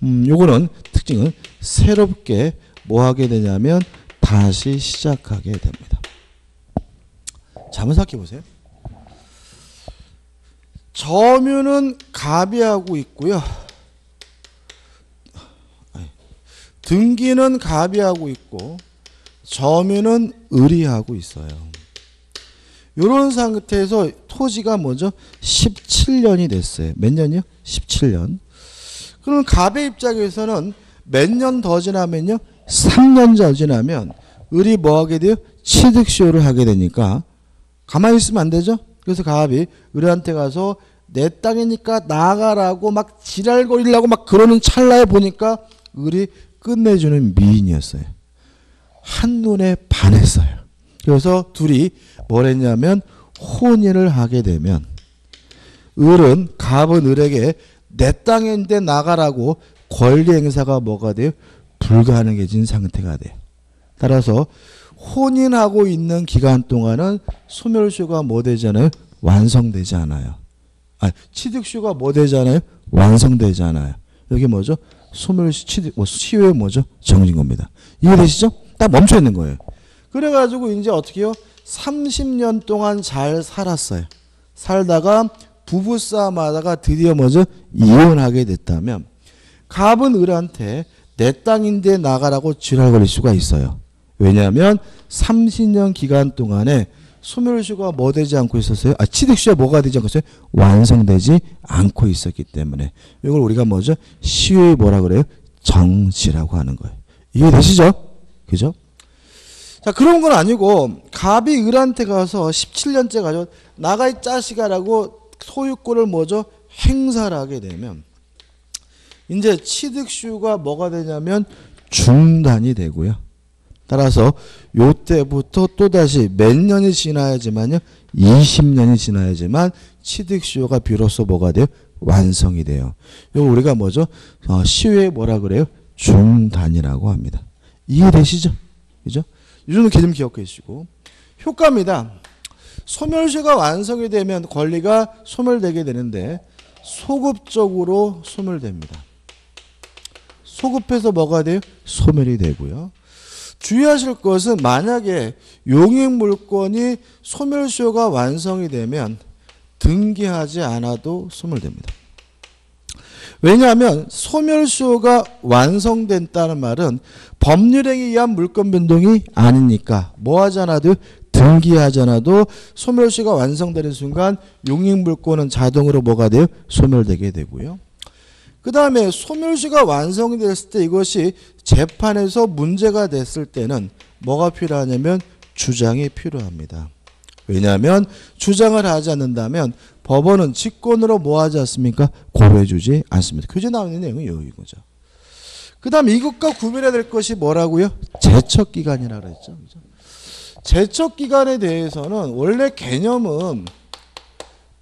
요거는 특징은 새롭게 뭐 하게 되냐면 다시 시작하게 됩니다. 자, 한번 생각해 보세요. 점유는 갑이하고 있고요. 등기는 갑이하고 있고 점유는 을이하고 있어요. 이런 상태에서 토지가 뭐죠? 17년이 됐어요. 몇 년이요? 17년. 그럼 갑의 입장에서는 몇 년 더 지나면요? 3년 더 지나면 을이 뭐 하게 돼요? 취득시효를 하게 되니까 가만히 있으면 안 되죠? 그래서 갑이 을한테 가서 내 땅이니까 나가라고 막 지랄거리려고 막 그러는 찰나에 보니까 을이 끝내주는 미인이었어요. 한눈에 반했어요. 그래서 둘이 뭘 했냐면 혼인을 하게 되면 을은 갑은 을에게 내 땅인데 나가라고 권리 행사가 뭐가 돼요? 불가능해진 상태가 돼요. 따라서 혼인하고 있는 기간 동안은 소멸시효가 뭐 되잖아요? 완성되지 않아요. 취득시효가 뭐 되잖아요? 완성되지 않아요. 여기 뭐죠? 소멸시 취득 시효의 뭐죠? 정해진 겁니다. 이해되시죠? 딱 멈춰 있는 거예요. 그래가지고 이제 어떻게 해요? 30년 동안 잘 살았어요. 살다가 부부싸움 하다가 드디어 뭐죠? 이혼하게 됐다면 갑은 을한테 내 땅인데 나가라고 지랄거릴 수가 있어요. 왜냐하면 30년 기간 동안에 소멸시효가 뭐 되지 않고 있었어요? 취득시효가 뭐가 되지 않고 있어요? 완성되지 않고 있었기 때문에 이걸 우리가 뭐죠? 시효의 뭐라 그래요? 정지라고 하는 거예요. 이해되시죠? 그죠? 자, 그런 건 아니고 갑이 을한테 가서 17년째 가지고 나가 이 자식아라고 소유권을 뭐죠? 행사를 하게 되면 이제 취득시효가 뭐가 되냐면 중단이 되고요. 따라서 요때부터 또다시 몇 년이 지나야지만요. 20년이 지나야지만 취득시효가 비로소 뭐가 돼요? 완성이 돼요. 이거 우리가 뭐죠? 시효의 뭐라 그래요? 중단이라고 합니다. 이해되시죠? 그죠? 이 정도 개념 기억해 주시고. 효과입니다. 소멸시효가 완성이 되면 권리가 소멸되게 되는데 소급적으로 소멸됩니다. 소급해서 뭐가 돼요? 소멸이 되고요. 주의하실 것은 만약에 용익물권이 소멸시효가 완성이 되면 등기하지 않아도 소멸됩니다. 왜냐하면 소멸시효가 완성된다는 말은 법률행위에 의한 물권 변동이 아니니까 뭐 하지 않아도 등기하지 않아도 소멸시효가 완성되는 순간 용익물권은 자동으로 뭐가 돼요? 소멸되게 되고요. 그 다음에 소멸시효가 완성이 됐을 때 이것이 재판에서 문제가 됐을 때는 뭐가 필요하냐면 주장이 필요합니다. 왜냐하면 주장을 하지 않는다면 법원은 직권으로 뭐 하지 않습니까? 고려해주지 않습니다. 교재 나오는 내용은 여기 거죠. 그 다음 이것과 구별해야 될 것이 뭐라고요? 제척기간이라고 했죠. 제척기간에 대해서는 원래 개념은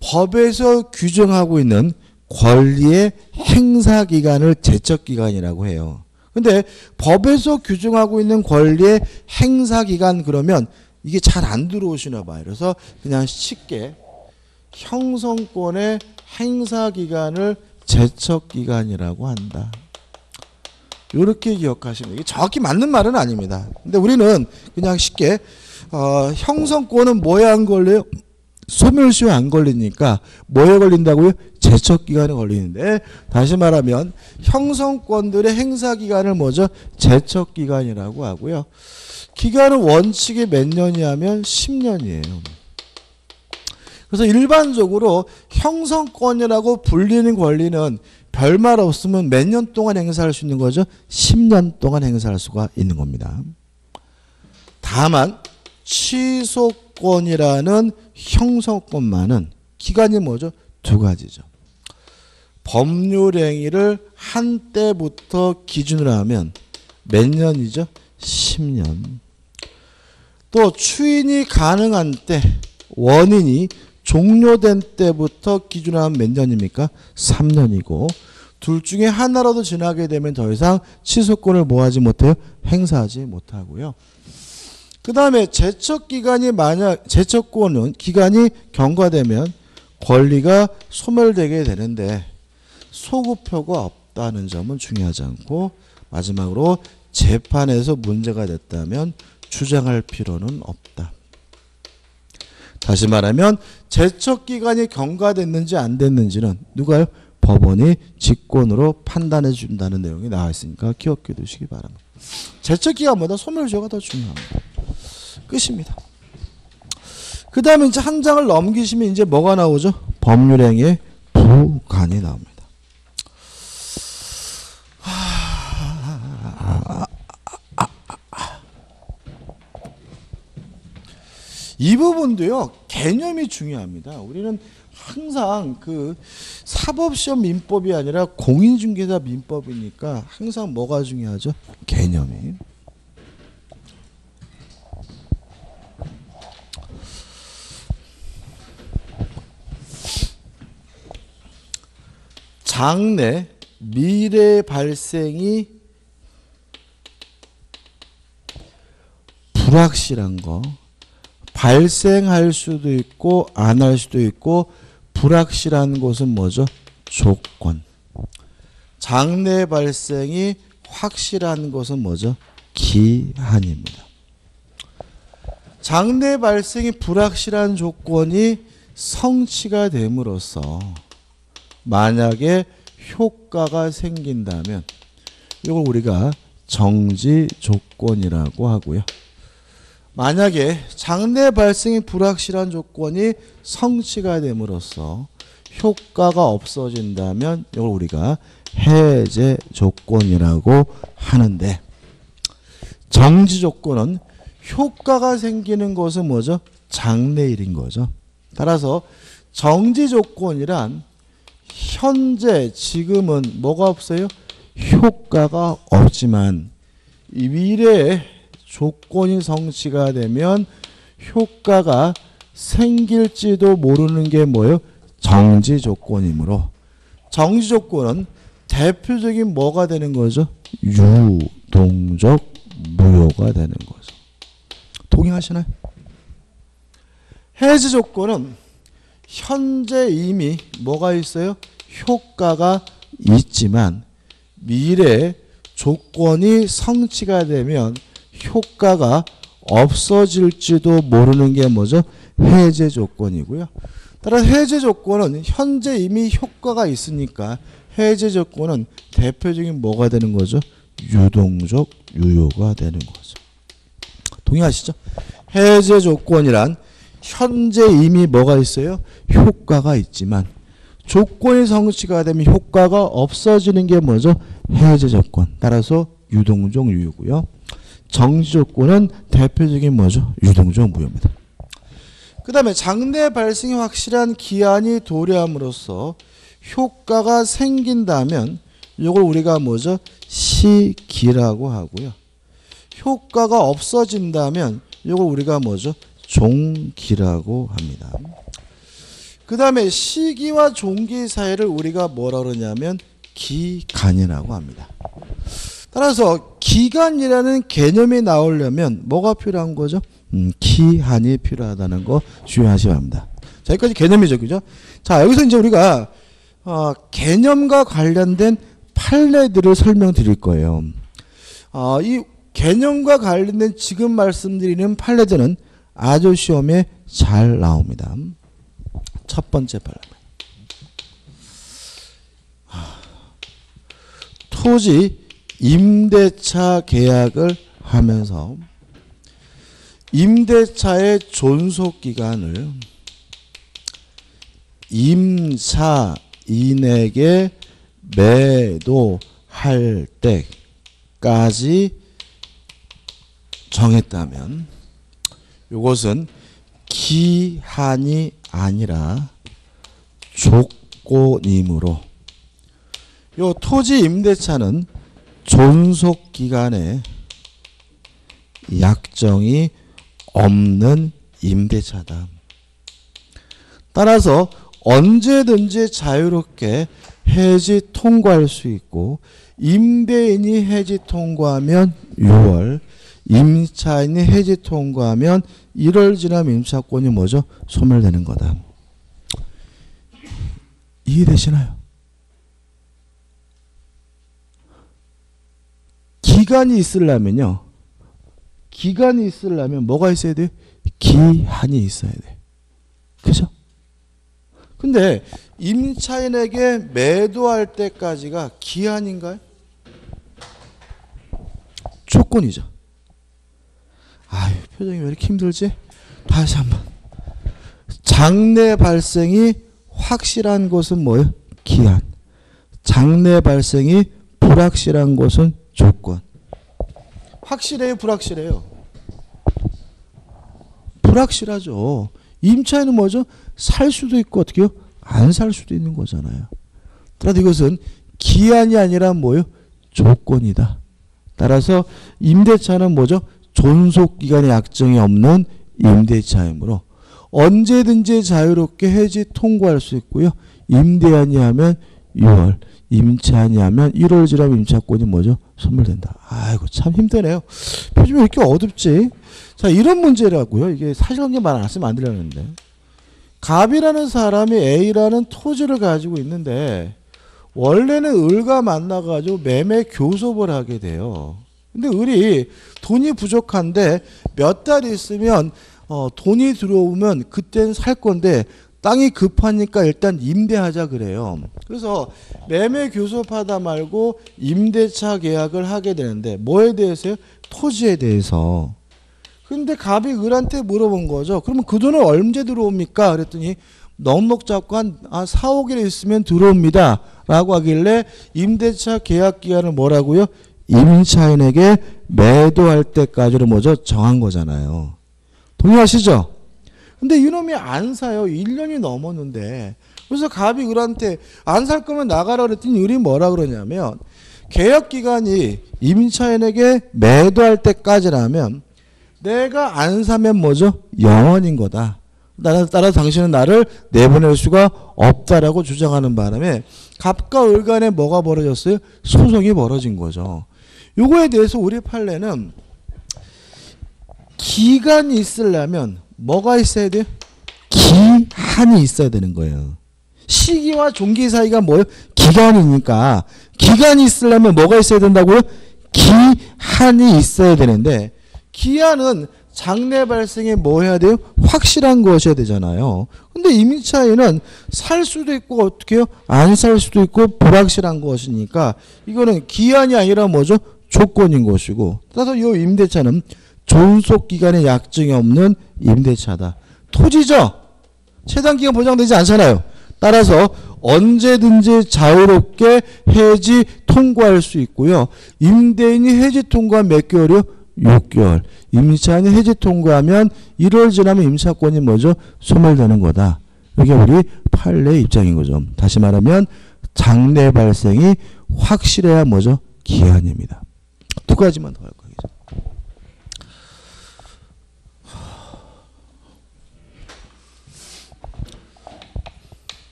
법에서 규정하고 있는 권리의 행사기간을 제척기간이라고 해요. 근데 법에서 규정하고 있는 권리의 행사기간 그러면 이게 잘 안 들어오시나 봐요. 그래서 그냥 쉽게 형성권의 행사기간을 제척기간이라고 한다. 이렇게 기억하시면 이게 정확히 맞는 말은 아닙니다. 근데 우리는 그냥 쉽게 형성권은 뭐에 안 걸려요? 소멸시효에 안 걸리니까 뭐에 걸린다고요? 제척기간에 걸리는데 다시 말하면 형성권들의 행사기간을 뭐죠? 제척기간이라고 하고요. 기간은 원칙이 몇 년이냐면 10년이에요. 그래서 일반적으로 형성권이라고 불리는 권리는 별말 없으면 몇 년 동안 행사할 수 있는 거죠? 10년 동안 행사할 수가 있는 겁니다. 다만 취소권이라는 형성권만은 기간이 뭐죠? 두 가지죠. 법률행위를 한 때부터 기준으로 하면 몇 년이죠? 10년. 또 추인이 가능한 때, 원인이 종료된 때부터 기준으로 하면 몇 년입니까? 3년이고 둘 중에 하나라도 지나게 되면 더 이상 취소권을 뭐하지 못해요? 행사하지 못하고요. 그 다음에 제척기간이 만약 제척권은 기간이 경과되면 권리가 소멸되게 되는데 소급효가 없다는 점은 중요하지 않고 마지막으로 재판에서 문제가 됐다면 주장할 필요는 없다. 다시 말하면 제척기간이 경과됐는지 안 됐는지는 누가요? 법원이 직권으로 판단해 준다는 내용이 나와 있으니까 기억해 두시기 바랍니다. 제척기간보다 소멸시효가 더 중요합니다. 끝입니다. 그 다음에 이제 한 장을 넘기시면 이제 뭐가 나오죠? 법률행위의 부간이 나옵니다. 이 부분도요, 개념이 중요합니다. 우리는 항상 그 사법시험 민법이 아니라 공인중개사 민법이니까 항상 뭐가 중요하죠? 개념이. 장래, 미래 발생이 불확실한 거, 발생할 수도 있고 안 할 수도 있고 불확실한 것은 뭐죠? 조건. 장래 발생이 확실한 것은 뭐죠? 기한입니다. 장래 발생이 불확실한 조건이 성취가 됨으로써 만약에 효과가 생긴다면 이걸 우리가 정지 조건이라고 하고요. 만약에 장래 발생이 불확실한 조건이 성취가 됨으로써 효과가 없어진다면 이걸 우리가 해제 조건이라고 하는데, 정지 조건은 효과가 생기는 것은 뭐죠? 장래일인 거죠. 따라서 정지 조건이란 현재 지금은 뭐가 없어요? 효과가 없지만 이 미래에 조건이 성취가 되면 효과가 생길지도 모르는 게 뭐예요? 정지 조건이므로 정지 조건은 대표적인 뭐가 되는 거죠? 유동적 무효가 되는 거죠. 동의하시나요? 해제 조건은 현재 이미 뭐가 있어요? 효과가 있지만 미래에 조건이 성취가 되면 효과가 없어질지도 모르는 게 뭐죠? 해제 조건이고요. 따라서 해제 조건은 현재 이미 효과가 있으니까 해제 조건은 대표적인 뭐가 되는 거죠? 유동적 유효가 되는 거죠. 동의하시죠? 해제 조건이란 현재 이미 뭐가 있어요? 효과가 있지만 조건이 성취가 되면 효과가 없어지는 게 뭐죠? 해제 조건. 따라서 유동적 유효고요. 정지 조건은 대표적인 뭐죠? 유동적 무효입니다. 그 다음에 장래 발생이 확실한 기한이 도래함으로써 효과가 생긴다면 이걸 우리가 뭐죠? 시기라고 하고요. 효과가 없어진다면 이걸 우리가 뭐죠? 종기라고 합니다. 그 다음에 시기와 종기 사이를 우리가 뭐라 그러냐면 기간이라고 합니다. 따라서 기간이라는 개념이 나오려면 뭐가 필요한 거죠? 기한이 필요하다는 거 주의하셔야 합니다. 자, 여기까지 개념이죠, 그죠? 자, 여기서 이제 우리가 개념과 관련된 판례들을 설명드릴 거예요. 이 개념과 관련된 지금 말씀드리는 판례들은 아주 시험에 잘 나옵니다. 첫 번째 판례. 토지 임대차 계약을 하면서 임대차의 존속기간을 임차인에게 매도할 때까지 정했다면 이것은 기한이 아니라 조건이므로 이 토지 임대차는 존속기간에 약정이 없는 임대차다. 따라서 언제든지 자유롭게 해지 통과할 수 있고 임대인이 해지 통과하면 6월, 임차인이 해지 통과하면 1월 지나면 임차권이 뭐죠? 소멸되는 거다. 이해되시나요? 기간이 있으려면요. 기간이 있으려면 뭐가 있어야 돼요? 기한이 있어야 돼. 그죠? 근데 임차인에게 매도할 때까지가 기한인가요? 조건이죠. 아유, 표정이 왜 이렇게 힘들지? 다시 한번. 장래 발생이 확실한 것은 뭐예요? 기한. 장래 발생이 불확실한 것은 조건. 확실해요? 불확실해요? 불확실하죠. 임차인은 뭐죠? 살 수도 있고 어떻게요? 안 살 수도 있는 거잖아요. 따라서 이것은 기한이 아니라 뭐예요? 조건이다. 따라서 임대차는 뭐죠? 존속기간의 약정이 없는 임대차이므로 언제든지 자유롭게 해지 통고할 수 있고요. 임대한이 하면 6월, 임차한이 하면 1월 지나면 임차권이 뭐죠? 선물된다. 아이고 참 힘드네요. 표준이 왜 이렇게 어둡지? 자, 이런 문제라고요. 이게 사실관계 말 안 했으면 안 되려는데. 갑이라는 사람이 A라는 토지를 가지고 있는데 원래는 을과 만나가지고 매매 교섭을 하게 돼요. 근데 을이 돈이 부족한데 몇 달 있으면 돈이 들어오면 그땐 살 건데 땅이 급하니까 일단 임대하자 그래요. 그래서 매매 교섭하다 말고 임대차 계약을 하게 되는데 뭐에 대해서요? 토지에 대해서. 근데 갑이 을한테 물어본 거죠. 그러면 그 돈은 언제 들어옵니까? 그랬더니 넉넉 잡고 한 4, 5일 있으면 들어옵니다. 라고 하길래 임대차 계약 기간을 뭐라고요? 임차인에게 매도할 때까지를 뭐죠? 정한 거잖아요. 동의하시죠? 근데 이놈이 안 사요. 1년이 넘었는데. 그래서 갑이 을한테 안 살 거면 나가라 그랬더니 을이 뭐라 그러냐면 계약 기간이 임차인에게 매도할 때까지라면 내가 안 사면 뭐죠? 영원인 거다. 따라서 당신은 나를 내보낼 수가 없다라고 주장하는 바람에 갑과 을 간에 뭐가 벌어졌어요? 소송이 벌어진 거죠. 요거에 대해서 우리 판례는 기간이 있으려면 뭐가 있어야 돼요? 기한이 있어야 되는 거예요. 시기와 종기 사이가 뭐예요? 기간이니까 기간이 있으려면 뭐가 있어야 된다고요? 기한이 있어야 되는데 기한은 장래 발생에 뭐 해야 돼요? 확실한 것이어야 되잖아요. 근데 임차인은 살 수도 있고 어떻게 해요? 안 살 수도 있고 불확실한 것이니까 이거는 기한이 아니라 뭐죠? 조건인 것이고 따라서 이 임대차는 존속기간의 약정이 없는 임대차다. 토지죠? 최단기간 보장되지 않잖아요. 따라서 언제든지 자유롭게 해지 통고할 수 있고요. 임대인이 해지 통고한 몇 개월이요? 6개월. 임차인이 해지 통고하면 1월 지나면 임차권이 뭐죠? 소멸되는 거다. 이게 우리 판례의 입장인 거죠. 다시 말하면 장래 발생이 확실해야 뭐죠? 기한입니다. 두 가지만 더 할 거예요.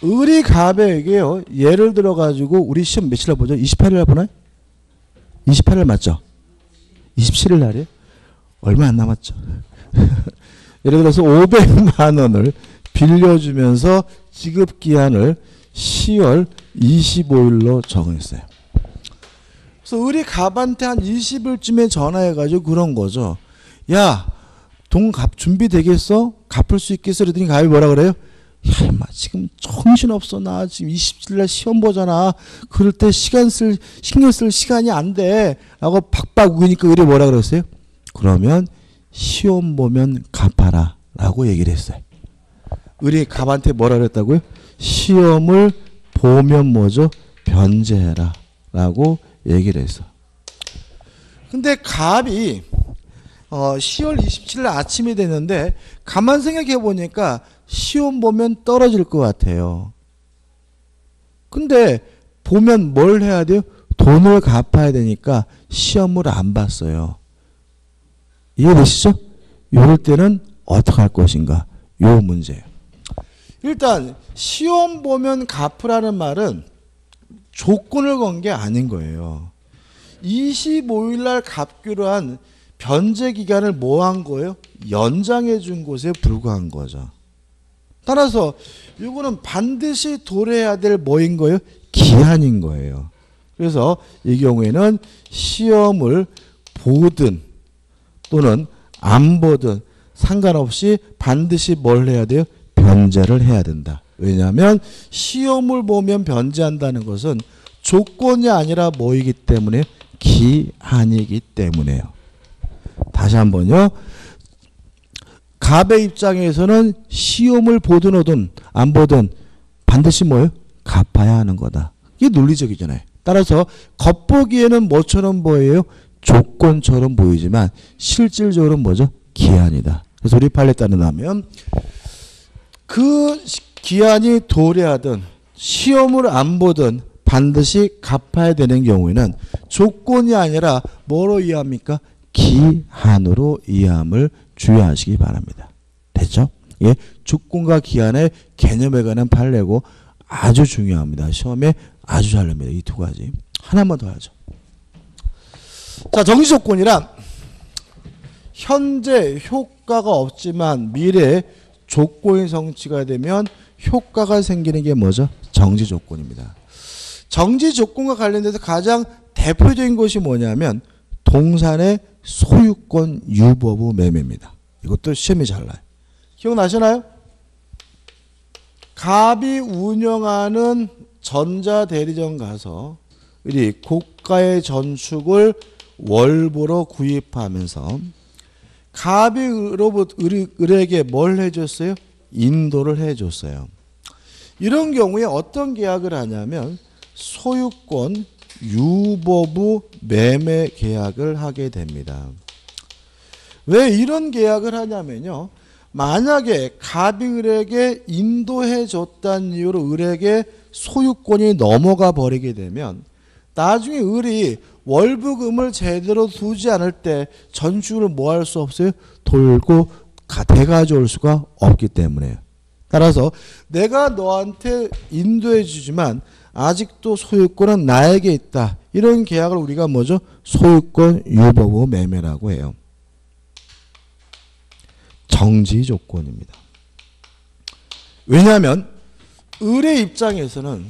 을이 갑에게요. 예를 들어 가지고 우리 시험 며칠 날 보죠? 28일 날 보나요? 28일 맞죠? 27일 날이에요? 얼마 안 남았죠. 예를 들어서 500만 원을 빌려주면서 지급기한을 10월 25일로 정했어요. 그래서 을이 갑한테 한 20일쯤에 전화해가지고 그런 거죠. 야, 돈 준비되겠어? 갚을 수 있겠어? 그러더니 갑이 뭐라 그래요? 야, 임마, 지금 정신없어. 나 지금 27일 시험 보잖아. 그럴 때 신경 쓸 시간이 안 돼. 라고 박박 우기니까 을이 뭐라 그랬어요? 그러면 시험 보면 갚아라. 라고 얘기를 했어요. 을이 갑한테 뭐라 그랬다고요? 시험을 보면 뭐죠? 변제해라. 라고 얘기를 했어. 근데 갑이 10월 27일 아침이 됐는데 가만 생각해 보니까 시험 보면 떨어질 것 같아요. 근데 보면 뭘 해야 돼요? 돈을 갚아야 되니까 시험을 안 봤어요. 이해되시죠? 이럴 때는 어떻게 할 것인가? 요 문제예요. 일단 시험 보면 갚으라는 말은 조건을 건 게 아닌 거예요. 25일 날 갚기로 한 변제 기간을 뭐 한 거예요? 연장해 준 것에 불과한 거죠. 따라서 이거는 반드시 도래해야 될 뭐인 거예요? 기한인 거예요. 그래서 이 경우에는 시험을 보든 또는 안 보든 상관없이 반드시 뭘 해야 돼요? 변제를 해야 된다. 왜냐하면 시험을 보면 변제한다는 것은 조건이 아니라 뭐이기 때문에 기한이기 때문에요. 다시 한번요. 갑의 입장에서는 시험을 보든 오든 안 보든 반드시 뭐예요? 갚아야 하는 거다. 이게 논리적이잖아요. 따라서 겉보기에는 뭐처럼 보여요? 조건처럼 보이지만 실질적으로 뭐죠? 기한이다. 그래서 우리 판례에 따르면 그 기한이 도래하든 시험을 안 보든 반드시 갚아야 되는 경우에는 조건이 아니라 뭐로 이해합니까? 기한으로 이해함을 주의하시기 바랍니다. 됐죠? 예, 조건과 기한의 개념에 관한 판례고 아주 중요합니다. 시험에 아주 잘 납니다. 이 두 가지. 하나만 더 하죠. 자, 정지 조건이란 현재 효과가 없지만 미래에 조건이 성취가 되면 효과가 생기는 게 뭐죠? 정지 조건입니다. 정지 조건과 관련돼서 가장 대표적인 것이 뭐냐면 동산의 소유권 유보부 매매입니다. 이것도 시험이 잘 나요. 기억나시나요? 갑이 운영하는 전자대리점 가서 우리 고가의 전축을 월보로 구입하면서 갑이 을에게 뭘 해줬어요? 인도를 해줬어요. 이런 경우에 어떤 계약을 하냐면 소유권 유보부 매매 계약을 하게 됩니다. 왜 이런 계약을 하냐면요. 만약에 갑이 을에게 인도해 줬다는 이유로 을에게 소유권이 넘어가 버리게 되면 나중에 을이 월부금을 제대로 두지 않을 때 전축을 뭐 할 수 없어요? 돌고 되가져올 수가 없기 때문에요. 따라서 내가 너한테 인도해 주지만 아직도 소유권은 나에게 있다. 이런 계약을 우리가 뭐죠? 소유권 유보부 매매라고 해요. 정지 조건입니다. 왜냐하면 을의 입장에서는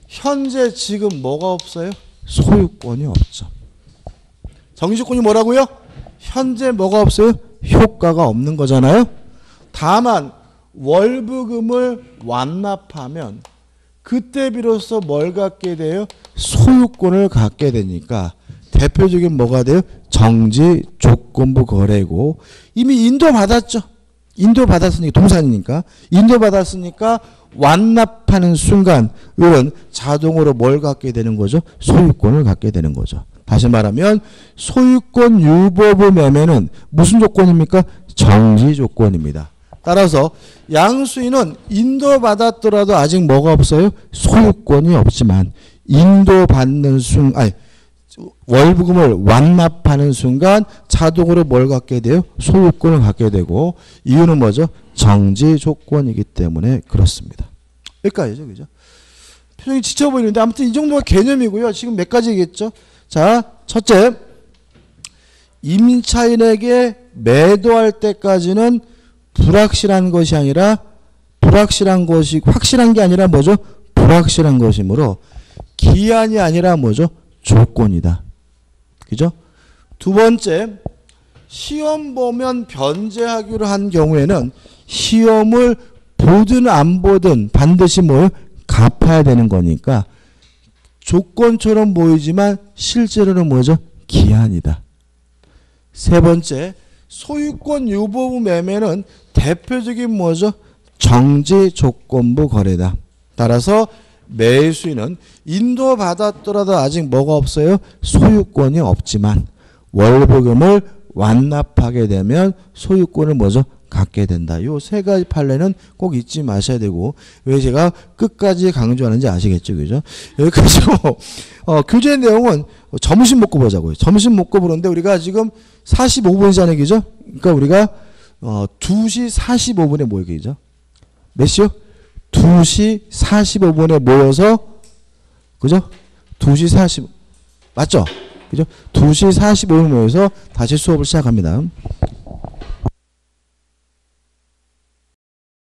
현재 지금 뭐가 없어요? 소유권이 없죠. 정지 조건이 뭐라고요? 현재 뭐가 없어요? 효과가 없는 거잖아요. 다만 월부금을 완납하면 그때 비로소 뭘 갖게 돼요? 소유권을 갖게 되니까 대표적인 뭐가 돼요? 정지 조건부 거래고 이미 인도받았죠. 인도받았으니까 동산이니까 인도받았으니까 완납하는 순간 을은 자동으로 뭘 갖게 되는 거죠? 소유권을 갖게 되는 거죠. 다시 말하면 소유권 유보부 매매는 무슨 조건입니까? 정지 조건입니다. 따라서 양수인은 인도받았더라도 아직 뭐가 없어요? 소유권이 없지만 인도받는 순간 월부금을 완납하는 순간 자동으로 뭘 갖게 돼요? 소유권을 갖게 되고 이유는 뭐죠? 정지 조건이기 때문에 그렇습니다. 여기까지죠. 그죠? 표정이 지쳐 보이는데 아무튼 이 정도가 개념이고요. 지금 몇 가지겠죠? 자, 첫째, 임차인에게 매도할 때까지는 불확실한 것이 아니라 불확실한 것이 확실한 게 아니라 뭐죠? 불확실한 것이므로 기한이 아니라 뭐죠? 조건이다. 그죠? 두 번째, 시험 보면 변제하기로 한 경우에는 시험을 보든 안 보든 반드시 뭘 갚아야 되는 거니까 조건처럼 보이지만 실제로는 뭐죠? 기한이다. 세 번째, 소유권 유보부 매매는 대표적인 뭐죠? 정지 조건부 거래다. 따라서 매수인은 인도받았더라도 아직 뭐가 없어요? 소유권이 없지만 월부금을 완납하게 되면 소유권을 뭐죠? 갖게 된다. 요 세 가지 판례는 꼭 잊지 마셔야 되고 왜 제가 끝까지 강조하는지 아시겠죠? 그죠? 여기까지고 교재 내용은 점심 먹고 보자고요. 점심 먹고 보는데 우리가 지금 45분이잖아요. 그죠? 그러니까 우리가 2시 45분에 모이기죠. 몇 시요? 2시 45분에 모여서 그죠? 2시 40 맞죠? 그죠? 2시 45분에 모여서 다시 수업을 시작합니다.